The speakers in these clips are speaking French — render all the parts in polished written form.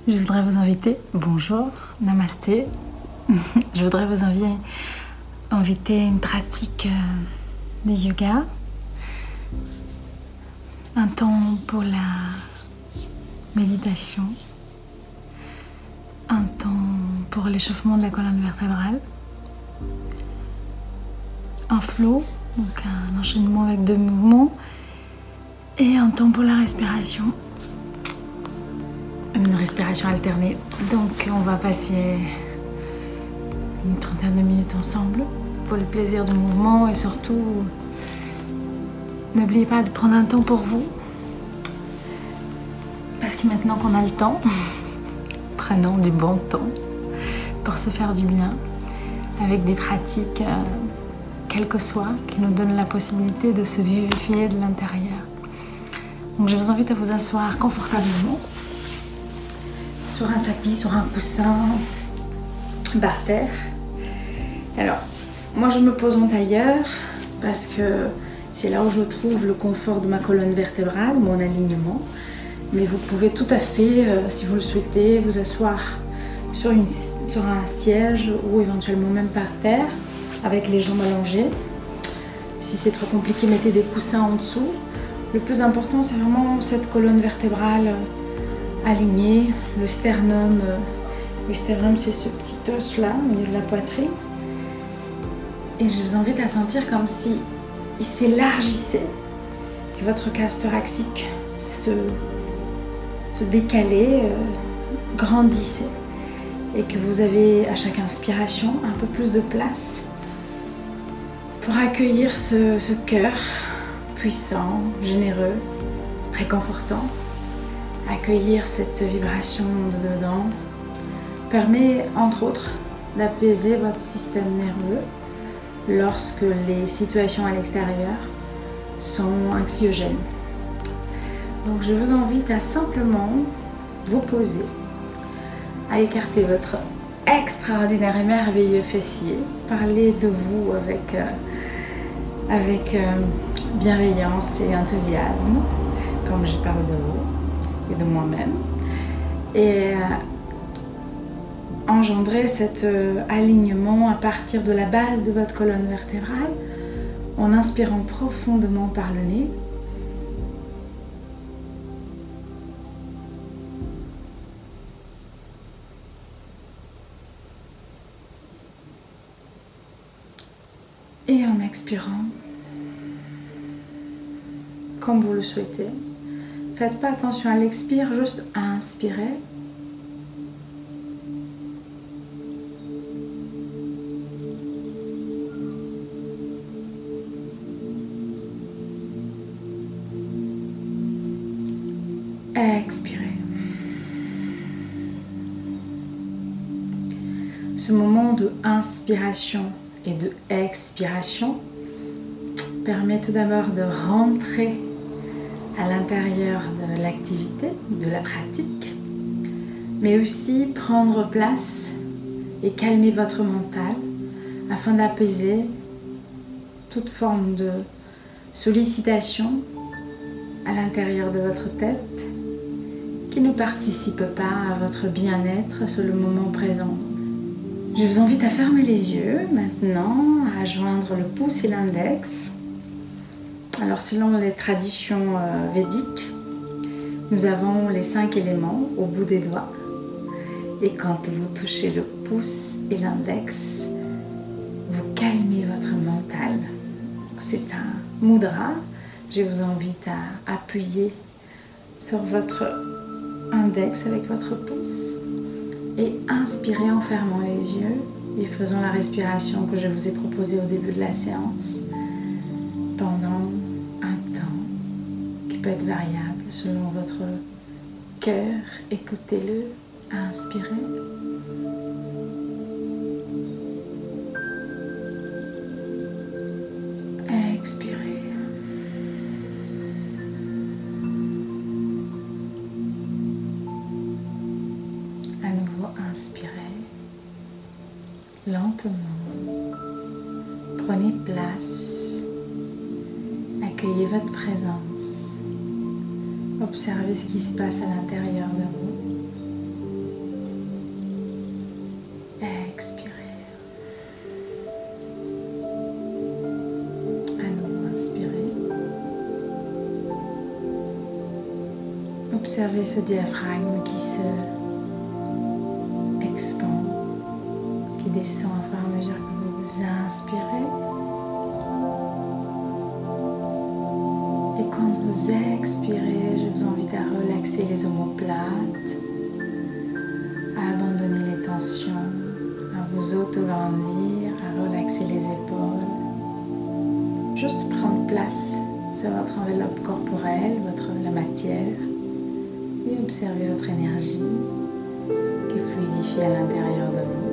je voudrais vous inviter, bonjour, namasté, je voudrais vous inviter à une pratique de yoga, un temps pour la méditation, un temps pour l'échauffement de la colonne vertébrale, un flow, donc un enchaînement avec 2 mouvements, et un temps pour la respiration, une respiration alternée. Donc on va passer une trentaine de minutes ensemble pour le plaisir du mouvement et surtout n'oubliez pas de prendre un temps pour vous parce que maintenant qu'on a le temps, prenons du bon temps pour se faire du bien avec des pratiques quelles que soient qui nous donnent la possibilité de se vivifier de l'intérieur. Donc je vous invite à vous asseoir confortablement sur un tapis, sur un coussin, par terre. Alors, moi je me pose en tailleur parce que c'est là où je trouve le confort de ma colonne vertébrale, mon alignement. Mais vous pouvez tout à fait, si vous le souhaitez, vous asseoir sur un siège ou éventuellement même par terre avec les jambes allongées. Si c'est trop compliqué, mettez des coussins en dessous. Le plus important, c'est vraiment cette colonne vertébrale alignée, le sternum. Le sternum, c'est ce petit os là, au milieu de la poitrine. Et je vous invite à sentir comme si il s'élargissait, que votre cage thoracique se décalait, grandissait. Et que vous avez à chaque inspiration un peu plus de place pour accueillir ce cœur puissant, généreux, réconfortant. Accueillir cette vibration de dedans permet entre autres d'apaiser votre système nerveux lorsque les situations à l'extérieur sont anxiogènes. Donc je vous invite à simplement vous poser, à écarter votre extraordinaire et merveilleux fessier, parler de vous avec bienveillance et enthousiasme, comme je parle de vous et de moi-même, et engendrer cet alignement à partir de la base de votre colonne vertébrale en inspirant profondément par le nez. Et en expirant, comme vous le souhaitez. Faites pas attention à l'expire, juste à inspirer. Expirez. Ce moment de inspiration et de expiration permet tout d'abord de rentrer à l'intérieur de l'activité, de la pratique, mais aussi prendre place et calmer votre mental afin d'apaiser toute forme de sollicitation à l'intérieur de votre tête qui ne participe pas à votre bien-être sur le moment présent. Je vous invite à fermer les yeux maintenant, à joindre le pouce et l'index. Alors selon les traditions védiques, nous avons les 5 éléments au bout des doigts. Et quand vous touchez le pouce et l'index, vous calmez votre mental. C'est un mudra. Je vous invite à appuyer sur votre index avec votre pouce et inspirer en fermant les yeux et faisant la respiration que je vous ai proposée au début de la séance pendant un temps qui peut être variable selon votre cœur. Écoutez-le, inspirez. Expirez. À nouveau, inspirez. Lentement. Prenez place. Accueillez votre présence. Observez ce qui se passe à l'intérieur de vous. Observez ce diaphragme qui se expand, qui descend au fur et à mesure que vous inspirez. Et quand vous expirez, je vous invite à relaxer les omoplates, à abandonner les tensions, à vous auto-grandir, à relaxer les épaules. Juste prendre place sur votre enveloppe corporelle, la matière, et observer votre énergie qui fluidifie à l'intérieur de vous.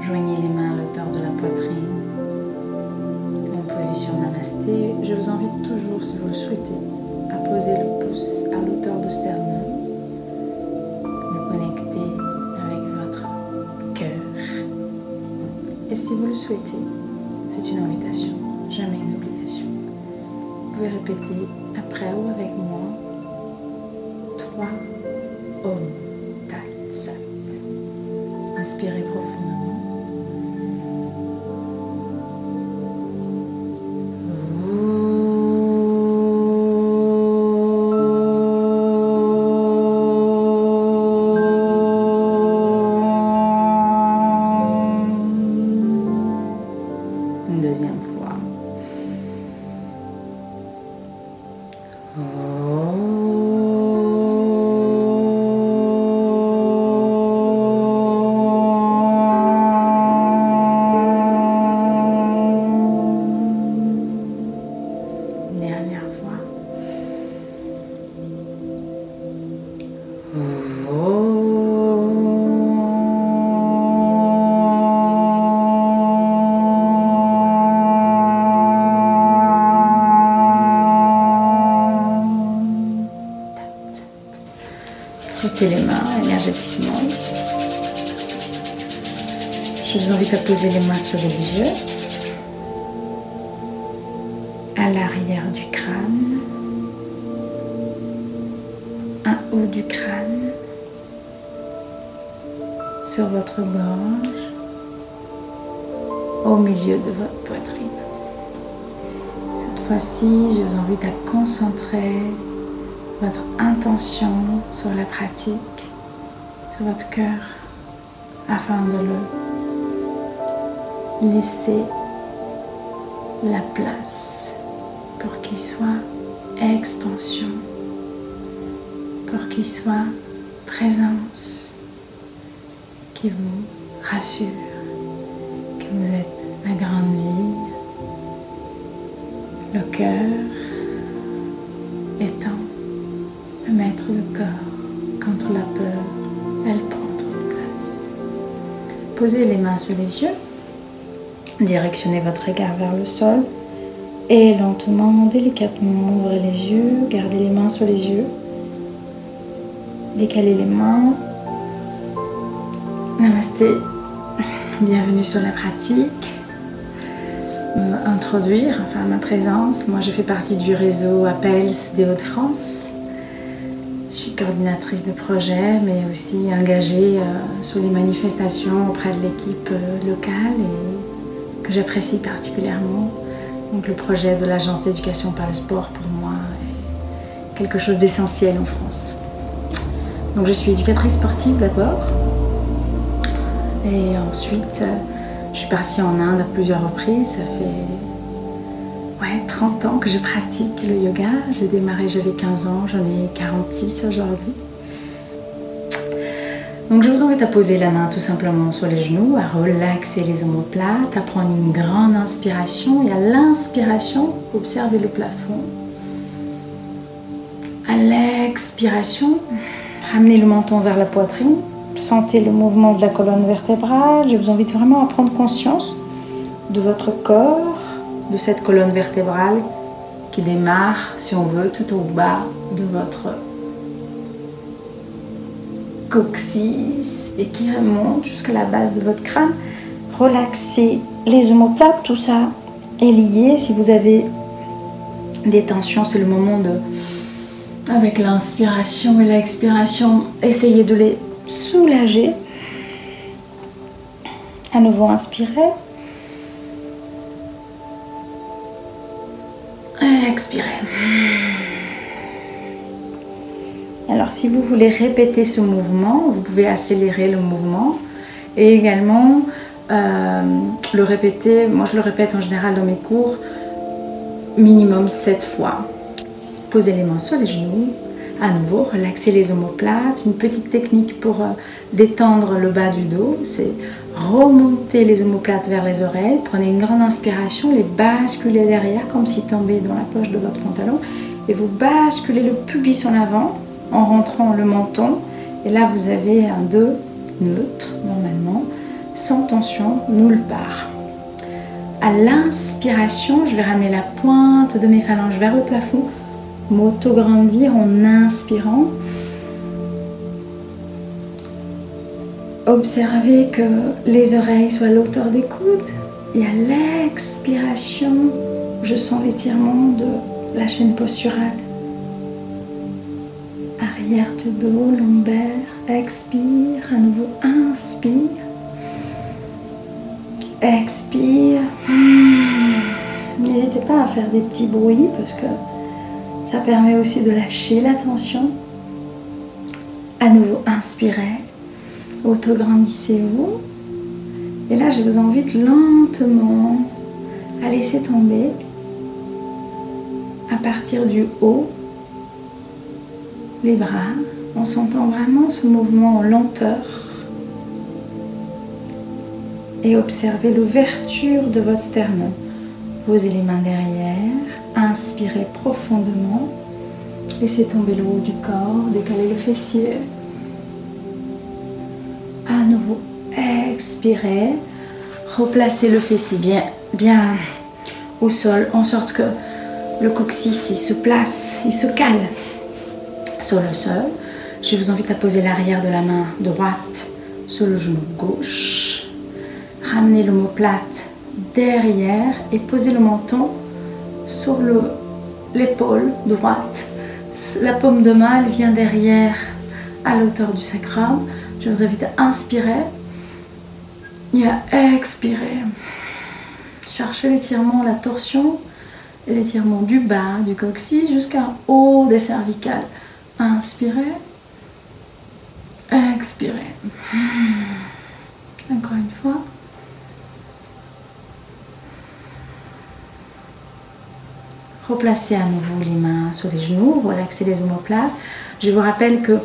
Joignez les mains à l'auteur de la poitrine en position namasté. Je vous invite toujours, si vous le souhaitez, à poser le pouce à l'auteur de sternum, de connecter avec votre cœur. Et si vous le souhaitez, c'est une invitation, jamais une obligation. Vous pouvez répéter après ou avec moi 3 Om Tat Sat. Inspirez profondément. Deuxième fois. Dernière fois. Frottez les mains énergétiquement. Je vous invite à poser les mains sur les yeux, à l'arrière du crâne, un haut du crâne, sur votre gorge, au milieu de votre poitrine. Cette fois-ci, je vous invite à concentrer votre intention sur la pratique, sur votre cœur, afin de le laisser la place pour qu'il soit expansion, pour qu'il soit présence, qui vous rassure, que vous êtes agrandi, le cœur étant le maître du corps. Contre la peur, elle prend trop de place. Posez les mains sur les yeux, directionnez votre regard vers le sol et lentement, délicatement, ouvrez les yeux, gardez les mains sur les yeux, décalez les mains. Namasté, bienvenue sur la pratique. Introduire, enfin ma présence. Moi je fais partie du réseau APELS des Hauts-de-France. Je suis coordinatrice de projet, mais aussi engagée sur les manifestations auprès de l'équipe locale et que j'apprécie particulièrement. Donc le projet de l'Agence d'éducation par le sport pour moi est quelque chose d'essentiel en France. Donc je suis éducatrice sportive d'abord et ensuite je suis partie en Inde à plusieurs reprises. Ça fait 30 ans que je pratique le yoga. J'ai démarré, j'avais 15 ans, j'en ai 46 aujourd'hui. Donc je vous invite à poser la main tout simplement sur les genoux, à relaxer les omoplates, à prendre une grande inspiration et à l'inspiration, observez le plafond. À l'expiration, ramenez le menton vers la poitrine, sentez le mouvement de la colonne vertébrale. Je vous invite vraiment à prendre conscience de votre corps, de cette colonne vertébrale qui démarre, si on veut, tout au bas de votre coccyx et qui remonte jusqu'à la base de votre crâne. Relaxez les omoplates, tout ça est lié. Si vous avez des tensions, c'est le moment de, avec l'inspiration et l'expiration, essayez de les soulagé. À nouveau, inspirez. Et expirez. Alors, si vous voulez répéter ce mouvement, vous pouvez accélérer le mouvement et également le répéter. Moi, je le répète en général dans mes cours minimum 7 fois. Posez les mains sur les genoux. À nouveau, relaxez les omoplates. Une petite technique pour détendre le bas du dos, c'est remonter les omoplates vers les oreilles. Prenez une grande inspiration, les basculez derrière comme si tombaient dans la poche de votre pantalon. Et vous basculez le pubis en avant en rentrant le menton. Et là, vous avez un 2 neutre, normalement, sans tension, nulle part. À l'inspiration, je vais ramener la pointe de mes phalanges vers le plafond, m'auto-grandir en inspirant. Observez que les oreilles soient à l'auteur des coudes. Et à l'expiration, je sens l'étirement de la chaîne posturale. Arrière du dos, lombaire. Expire, à nouveau inspire. Expire. N'hésitez pas à faire des petits bruits parce que ça permet aussi de lâcher la tension. À nouveau, inspirez. Autograndissez-vous. Et là, je vous invite lentement à laisser tomber à partir du haut les bras en sentant vraiment ce mouvement en lenteur. Et observez l'ouverture de votre sternum. Posez les mains derrière, inspirez profondément, laissez tomber le haut du corps, décalez le fessier. À nouveau, expirez, replacez le fessier bien au sol, en sorte que le coccyx il se place, il se cale sur le sol. Je vous invite à poser l'arrière de la main droite sur le genou gauche. Ramenez l'omoplate derrière et posez le menton sur l'épaule droite. La paume de main elle vient derrière à l'auteur du sacrum. Je vous invite à inspirer et à expirer. Cherchez l'étirement, la torsion et l'étirement du bas du coccyx jusqu'en haut des cervicales. Inspirez, expirez. Encore une fois. Replacez à nouveau les mains sur les genoux, relaxez les omoplates. Je vous rappelle que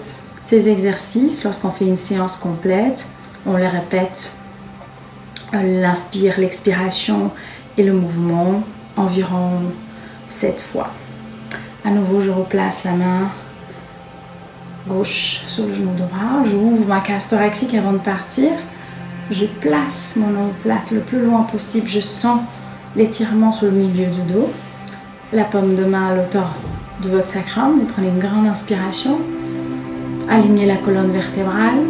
ces exercices, lorsqu'on fait une séance complète, on les répète, l'inspire, l'expiration et le mouvement environ 7 fois. À nouveau, je replace la main gauche sur le genou droit. J'ouvre ma cage thoracique avant de partir. Je place mon omoplate le plus loin possible. Je sens l'étirement sur le milieu du dos. La paume de main à l'auteur de votre sacrum. Et prenez une grande inspiration. Alignez la colonne vertébrale.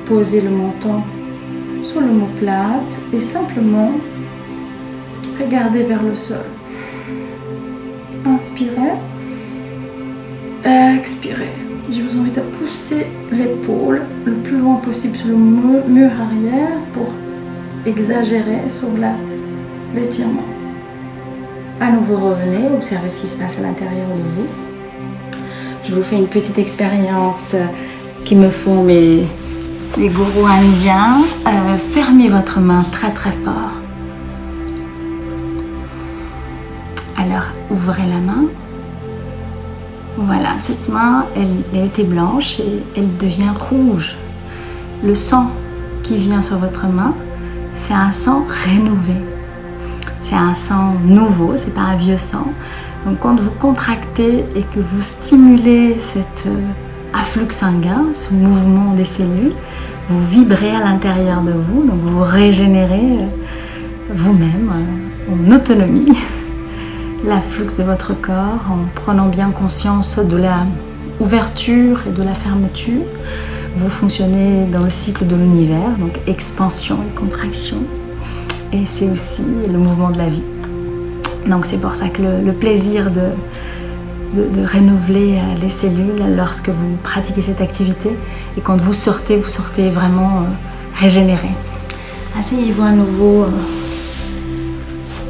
Posez le menton sur l'omoplate. Et simplement, regardez vers le sol. Inspirez. Expirez. Je vous invite à pousser l'épaule le plus loin possible sur le mur arrière pour exagérer sur l'étirement. À nouveau, revenez, observez ce qui se passe à l'intérieur de vous. Je vous fais une petite expérience qui me font les gourous indiens. Fermez votre main très très fort. Alors, ouvrez la main. Voilà, cette main, elle était blanche et elle devient rouge. Le sang qui vient sur votre main, c'est un sang rénové. C'est un sang nouveau, c'est pas un vieux sang. Donc quand vous contractez et que vous stimulez cet afflux sanguin, ce mouvement des cellules, vous vibrez à l'intérieur de vous, donc vous régénérez vous-même en autonomie l'afflux de votre corps en prenant bien conscience de la ouverture et de la fermeture. Vous fonctionnez dans le cycle de l'univers, donc expansion et contraction. Et c'est aussi le mouvement de la vie. Donc c'est pour ça que le plaisir de renouveler les cellules lorsque vous pratiquez cette activité. Et quand vous sortez vraiment régénéré. Asseyez-vous à nouveau.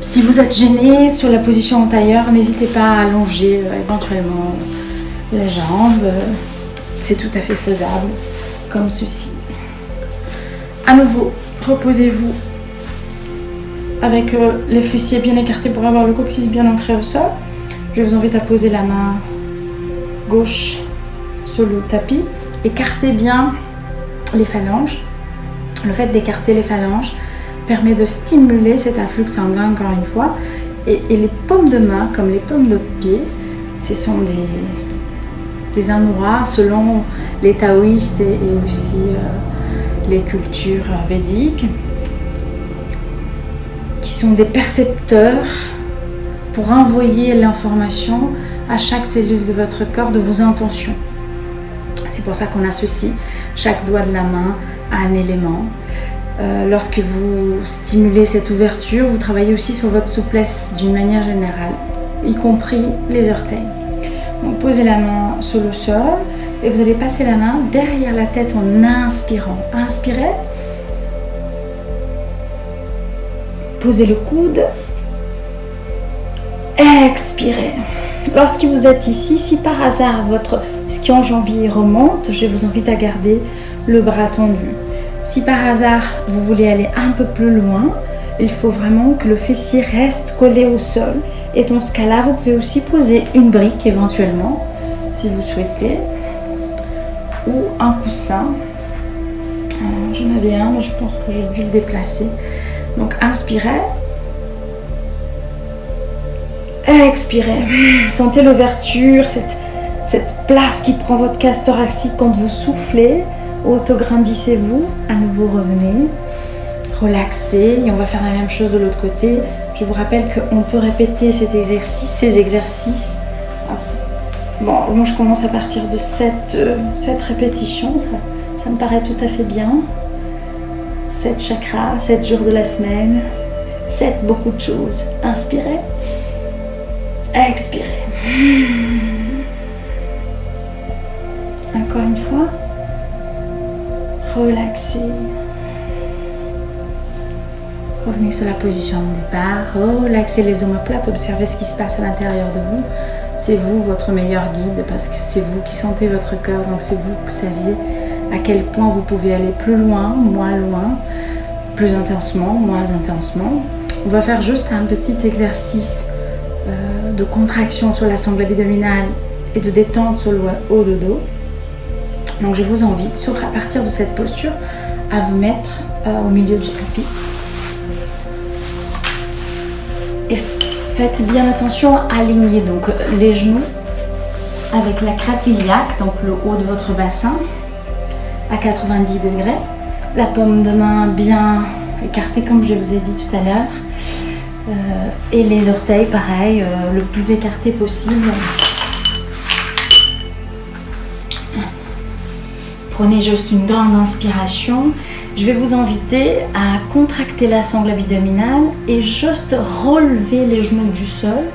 Si vous êtes gêné sur la position en tailleur, n'hésitez pas à allonger éventuellement les jambes. C'est tout à fait faisable, comme ceci. À nouveau, reposez-vous avec les fessiers bien écartés pour avoir le coccyx bien ancré au sol. Je vous invite à poser la main gauche sur le tapis. Écartez bien les phalanges. Le fait d'écarter les phalanges permet de stimuler cet afflux sanguin encore une fois. Et les paumes de main, comme les paumes de pied, ce sont des endroits, selon les taoïstes et aussi les cultures védiques, qui sont des percepteurs pour envoyer l'information à chaque cellule de votre corps de vos intentions. C'est pour ça qu'on associe chaque doigt de la main à un élément. Lorsque vous stimulez cette ouverture, vous travaillez aussi sur votre souplesse d'une manière générale, y compris les orteils. Donc posez la main sur le sol et vous allez passer la main derrière la tête en inspirant. Inspirez. Posez le coude. Expirez. Lorsque vous êtes ici, si par hasard votre ischio-jambier remonte, je vous invite à garder le bras tendu. Si par hasard vous voulez aller un peu plus loin, il faut vraiment que le fessier reste collé au sol. Et dans ce cas-là, vous pouvez aussi poser une brique éventuellement, si vous souhaitez, ou un coussin. J'en avais un, mais je pense que j'ai dû le déplacer. Donc inspirez. Expirez. Sentez l'ouverture, cette place qui prend votre cage thoracique quand vous soufflez. Autograndissez-vous, à nouveau revenez, relaxez et on va faire la même chose de l'autre côté. Je vous rappelle qu'on peut répéter ces exercices. Bon, moi je commence à partir de 7 répétitions, ça me paraît tout à fait bien. 7 chakras, 7 jours de la semaine, 7 beaucoup de choses. Inspirez, expirez. Encore une fois. Relaxez. Revenez sur la position de départ. Relaxez les omoplates. Observez ce qui se passe à l'intérieur de vous. C'est vous, votre meilleur guide, parce que c'est vous qui sentez votre cœur. Donc c'est vous qui saviez à quel point vous pouvez aller plus loin, moins loin, plus intensement, moins intensement. On va faire juste un petit exercice de contraction sur la sangle abdominale et de détente sur le haut de dos. Donc je vous invite, à partir de cette posture, à vous mettre au milieu du tapis. Et faites bien attention à aligner donc les genoux avec la crête iliaque, donc le haut de votre bassin, à 90 degrés. La paume de main bien écartée comme je vous ai dit tout à l'heure. Et les orteils, pareil, le plus écarté possible. Prenez juste une grande inspiration. Je vais vous inviter à contracter la sangle abdominale et juste relever les genoux du sol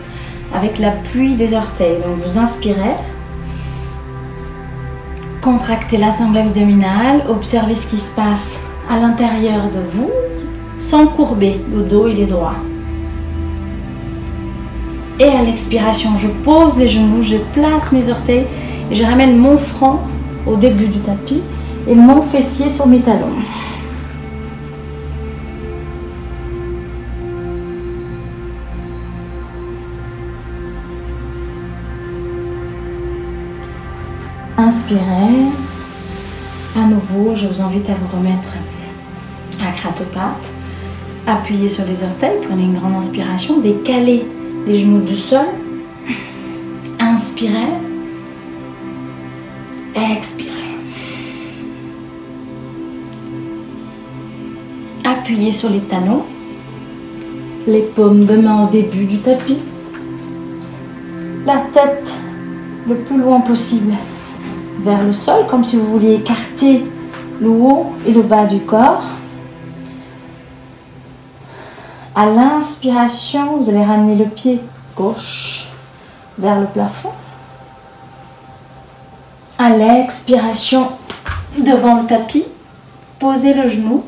avec l'appui des orteils. Donc vous inspirez, contractez la sangle abdominale, observez ce qui se passe à l'intérieur de vous sans courber le dos, il est droit. Et à l'expiration, je pose les genoux, je place mes orteils et je ramène mon front au début du tapis et mon fessier sur mes talons. Inspirez. À nouveau, je vous invite à vous remettre à cratopate. Appuyez sur les orteils, prenez une grande inspiration, décalez les genoux du sol. Inspirez. Expirez. Appuyez sur les talons, les paumes de main au début du tapis, la tête le plus loin possible vers le sol, comme si vous vouliez écarter le haut et le bas du corps. À l'inspiration, vous allez ramener le pied gauche vers le plafond. À l'expiration, devant le tapis, posez le genou,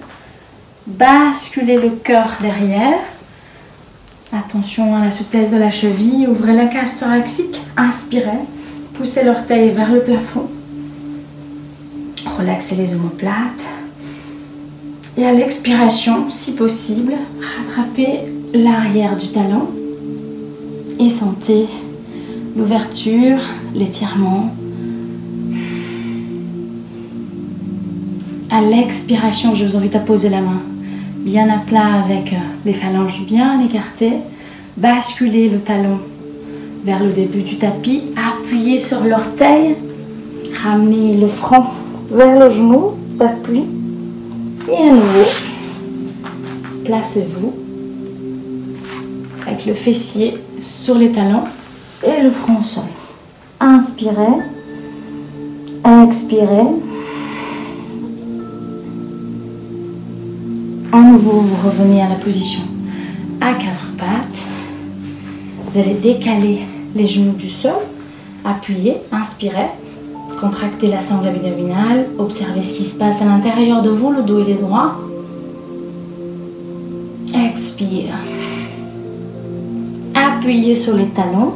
basculez le cœur derrière. Attention à la souplesse de la cheville, ouvrez la cage thoracique, inspirez, poussez l'orteil vers le plafond. Relaxez les omoplates. Et à l'expiration, si possible, rattrapez l'arrière du talon et sentez l'ouverture, l'étirement. À l'expiration, je vous invite à poser la main bien à plat avec les phalanges bien écartées. Basculez le talon vers le début du tapis. Appuyez sur l'orteil. Ramenez le front vers le genou d'appui. Et à nouveau, placez-vous avec le fessier sur les talons et le front au sol. Inspirez, expirez. À nouveau, vous revenez à la position à quatre pattes. Vous allez décaler les genoux du sol, appuyez, inspirez, contractez la sangle abdominale, observez ce qui se passe à l'intérieur de vous, le dos il est droit. Expire. Appuyez sur les talons.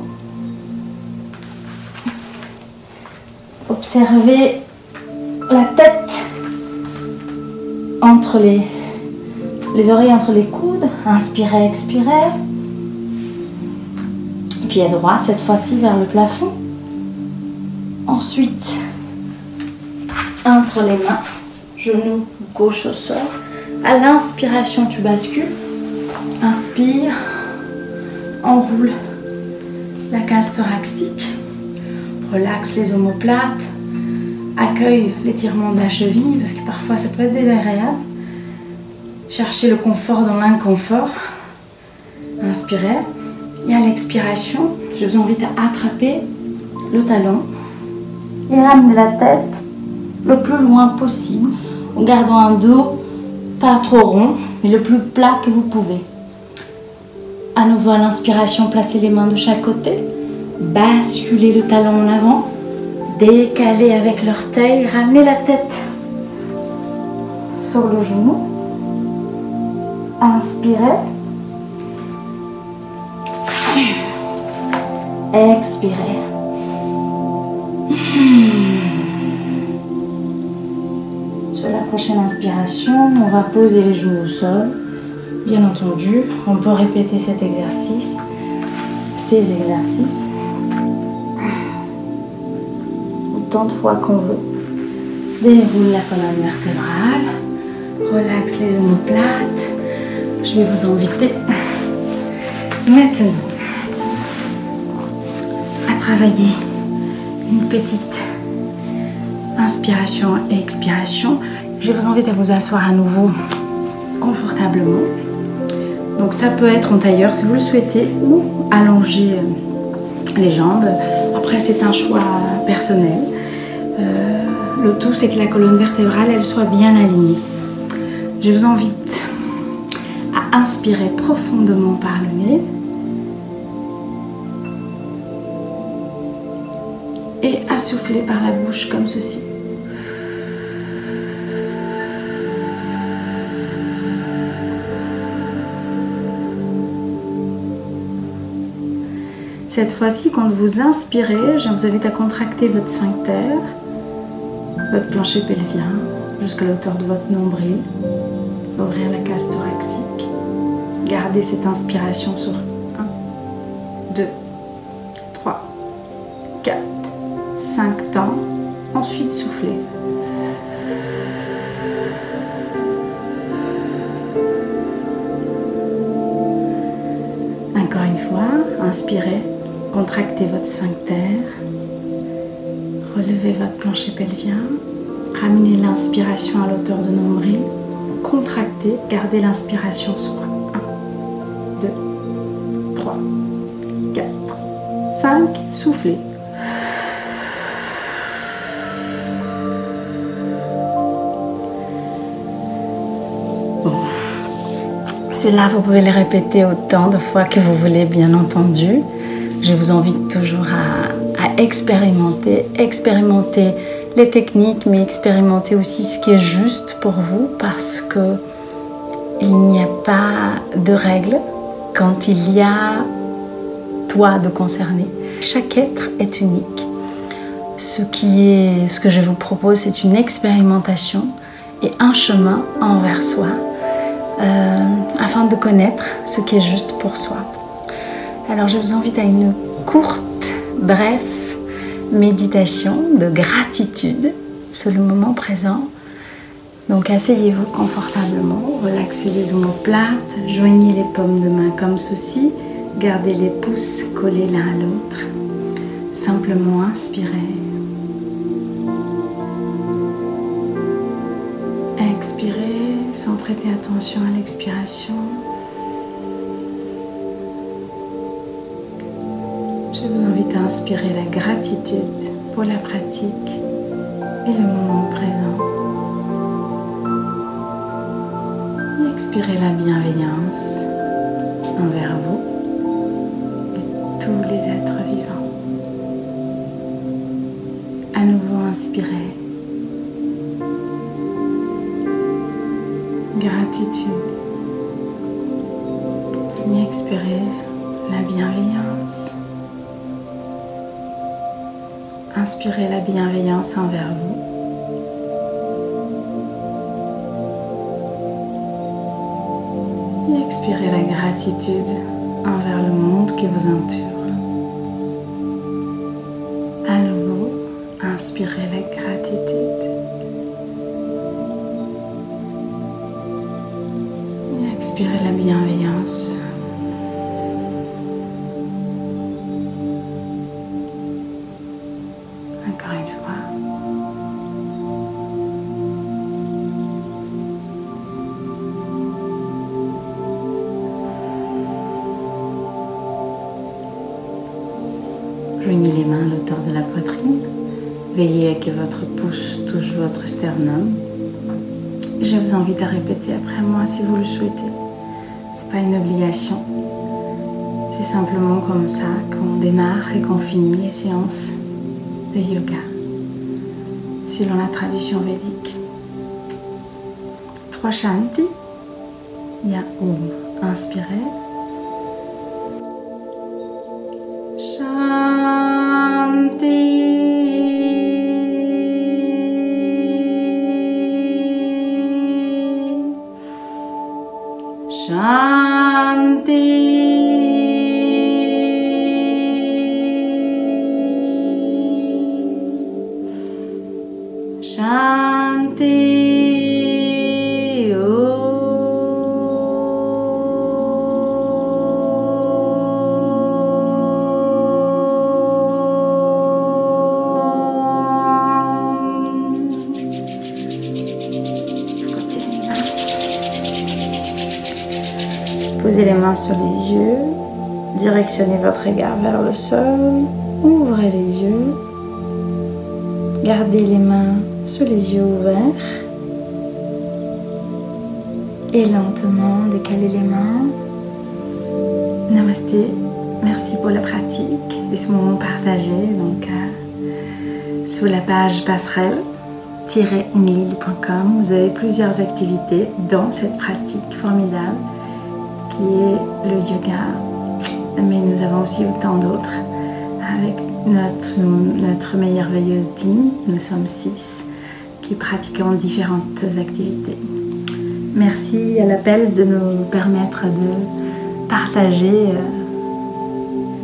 Observez la tête entre les oreilles entre les coudes. Inspirez, expirez. Pied droit, cette fois-ci vers le plafond. Ensuite, entre les mains, genou gauche au sol. À l'inspiration, tu bascules. Inspire. Enroule la cage thoracique. Relaxe les omoplates. Accueille l'étirement de la cheville parce que parfois ça peut être désagréable. Cherchez le confort dans l'inconfort. Inspirez. Et à l'expiration, je vous invite à attraper le talon et ramener la tête le plus loin possible en gardant un dos pas trop rond, mais le plus plat que vous pouvez. À nouveau à l'inspiration, placez les mains de chaque côté. Basculez le talon en avant. Décalez avec l'orteil. Ramenez la tête sur le genou. Inspirez. Expirez. Sur la prochaine inspiration, on va poser les genoux au sol. Bien entendu, on peut répéter cet exercice, ces exercices, autant de fois qu'on veut. Déroule la colonne vertébrale, relaxe les omoplates. Je vais vous inviter maintenant à travailler une petite inspiration et expiration. Je vous invite à vous asseoir à nouveau confortablement. Donc ça peut être en tailleur si vous le souhaitez ou allonger les jambes. Après c'est un choix personnel. Le tout c'est que la colonne vertébrale elle soit bien alignée. Je vous invite à inspirer profondément par le nez et à souffler par la bouche comme ceci. Cette fois-ci, quand vous inspirez, je vous invite à contracter votre sphincter, votre plancher pelvien, jusqu'à la hauteur de votre nombril. Ouvrir la cage thoracique. Gardez cette inspiration sur 1, 2, 3, 4, 5 temps. Ensuite, soufflez. Encore une fois, inspirez. Contractez votre sphincter, relevez votre plancher pelvien, ramenez l'inspiration à l'auteur de nombril, contractez, gardez l'inspiration sur 1, 2, 3, 4, 5, soufflez. Bon. Cela, vous pouvez les répéter autant de fois que vous voulez, bien entendu. Je vous invite toujours à expérimenter les techniques, mais expérimenter aussi ce qui est juste pour vous, parce que il n'y a pas de règles quand il y a toi de concerné. Chaque être est unique. Ce que je vous propose, c'est une expérimentation et un chemin envers soi, afin de connaître ce qui est juste pour soi. Alors je vous invite à une courte, bref méditation de gratitude sur le moment présent. Donc asseyez-vous confortablement, relaxez les omoplates, joignez les paumes de main comme ceci, gardez les pouces collés l'un à l'autre. Simplement inspirez. Expirez sans prêter attention à l'expiration. Je vous invite à inspirer la gratitude pour la pratique et le moment présent. Et expirez la bienveillance envers vous et tous les êtres vivants. À nouveau inspirez. Gratitude. Et expirez la bienveillance. Inspirez la bienveillance envers vous. Et expirez la gratitude envers le monde qui vous entoure. À nouveau, inspirez la gratitude. Et expirez la bienveillance. Encore une fois. Joignez les mains à l'auteur de la poitrine. Veillez à que votre pouce touche votre sternum. Je vous invite à répéter après moi si vous le souhaitez. Ce n'est pas une obligation. C'est simplement comme ça qu'on démarre et qu'on finit les séances de yoga, selon la tradition védique. 3 Shanti. Il y a Om. Inspirez. Shanti, Posez les mains sur les yeux, directionnez votre regard vers le sol, ouvrez les yeux, gardez les mains sur les yeux ouverts et lentement décalez les mains. Namasté, merci pour la pratique et ce moment partagé. Donc, sur la page passerelle-inlil.com, vous avez plusieurs activités dans cette pratique formidable qui est le yoga, mais nous avons aussi autant d'autres avec notre merveilleuse team. Nous sommes 6 qui pratiquons différentes activités. Merci à la PELS de nous permettre de partager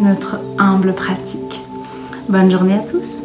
notre humble pratique. Bonne journée à tous.